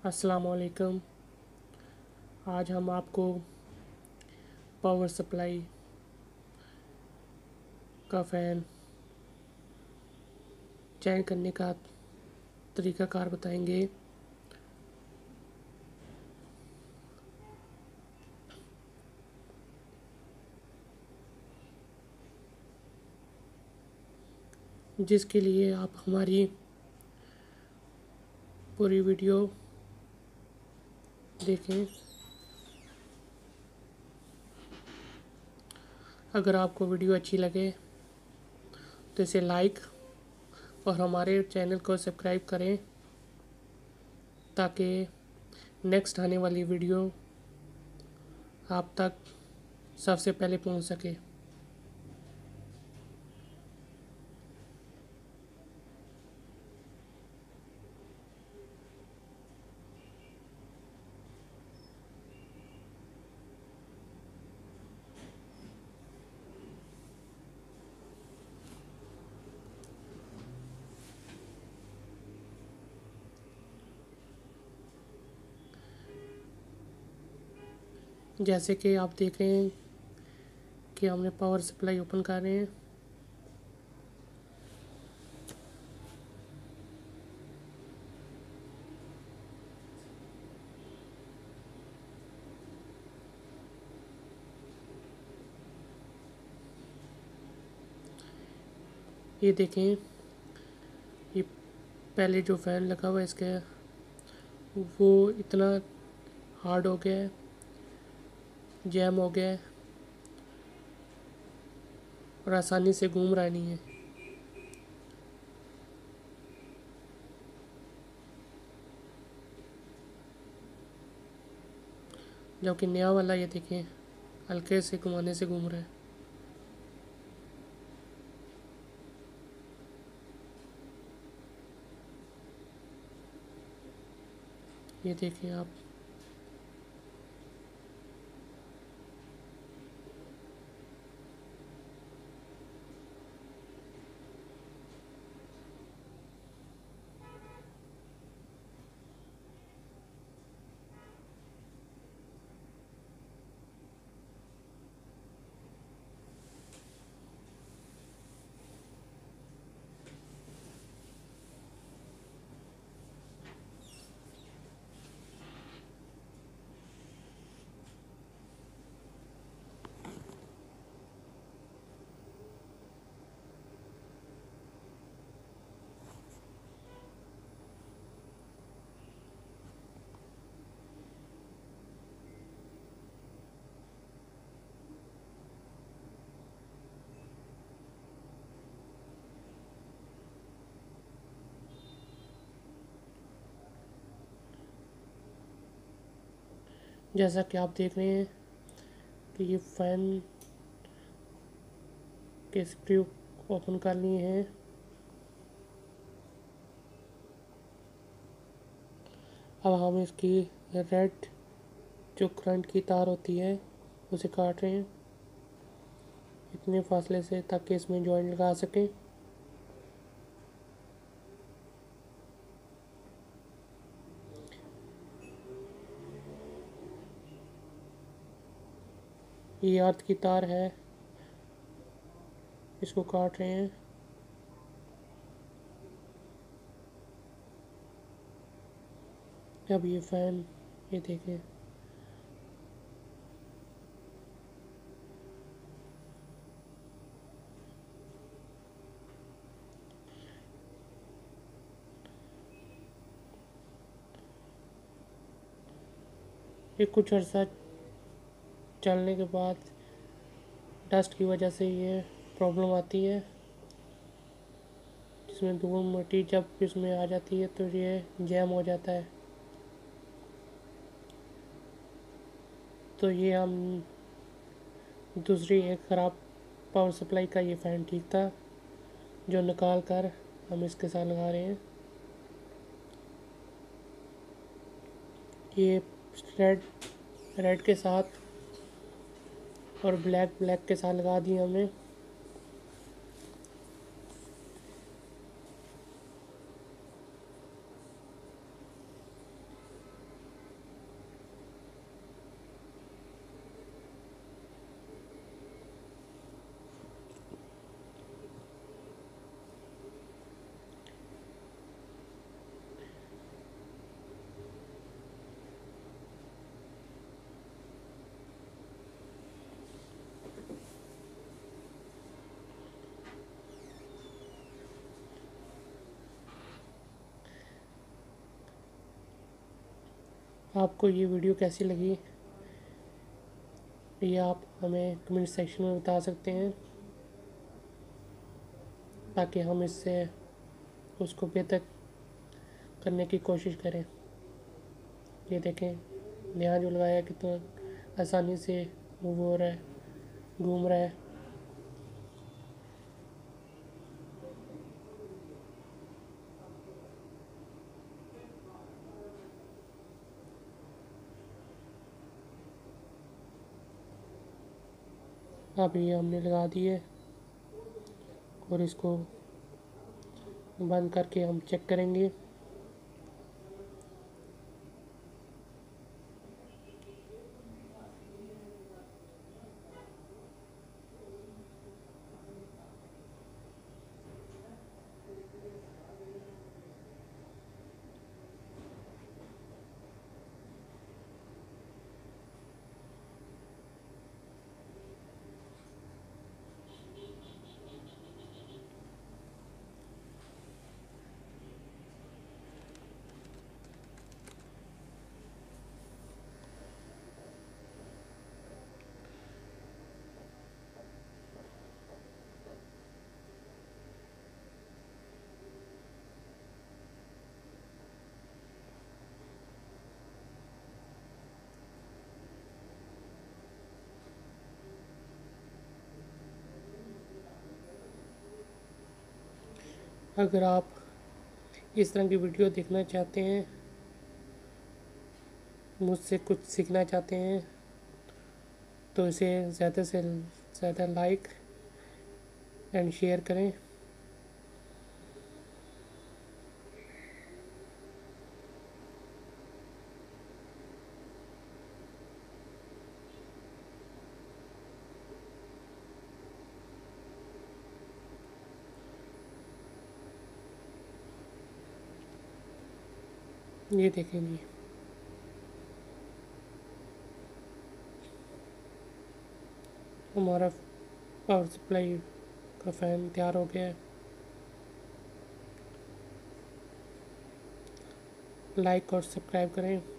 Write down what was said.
अस्सलाम वालेकुम। आज हम आपको पावर सप्लाई का फ़ैन चयन करने का तरीक़ाकार बताएंगे। जिसके लिए आप हमारी पूरी वीडियो देखें। अगर आपको वीडियो अच्छी लगे तो इसे लाइक और हमारे चैनल को सब्सक्राइब करें ताकि नेक्स्ट आने वाली वीडियो आप तक सबसे पहले पहुंच सके। जैसे कि आप देख रहे हैं कि हमने पावर सप्लाई ओपन कर रहे हैं। ये देखें, ये पहले जो फ़ैन लगा हुआ है इसका वो इतना हार्ड हो गया है, जैम हो गया है और आसानी से घूम रहा नहीं है। जबकि नया वाला ये देखें हल्के से घुमाने से घूम रहा है। ये देखें आप, जैसा कि आप देख रहे हैं कि ये फ़ैन के स्क्रू ओपन कर लिए हैं। अब हम इसकी रेड जो करंट की तार होती है उसे काट रहे हैं इतने फासले से ताकि इसमें जॉइंट लगा सकें। ये अर्थ की तार है, इसको काट रहे हैं। अब ये फ़ैन, ये देखें, ये कुछ अर्सा चलने के बाद डस्ट की वजह से ये प्रॉब्लम आती है। इसमें धूल मिट्टी जब इसमें आ जाती है तो ये जैम हो जाता है। तो ये हम दूसरी एक ख़राब पावर सप्लाई का ये फ़ैन ठीक था जो निकाल कर हम इसके साथ लगा रहे हैं। ये रेड रेड के साथ और ब्लैक के साथ लगा दिए हमने। आपको ये वीडियो कैसी लगी ये आप हमें कमेंट सेक्शन में बता सकते हैं, ताकि हम इससे उसको बेहतर करने की कोशिश करें। ये देखें, यहाँ जो लगाया कितना आसानी से मूव हो रहा है, घूम रहा है। अब ये हमने लगा दिए और इसको बंद करके हम चेक करेंगे। अगर आप इस तरह की वीडियो देखना चाहते हैं, मुझसे कुछ सीखना चाहते हैं, तो इसे ज़्यादा से ज़्यादा लाइक एंड शेयर करें। ये देखेंगे, हमारा पावर सप्लाई का फ़ैन तैयार हो गया है। लाइक और सब्सक्राइब करें।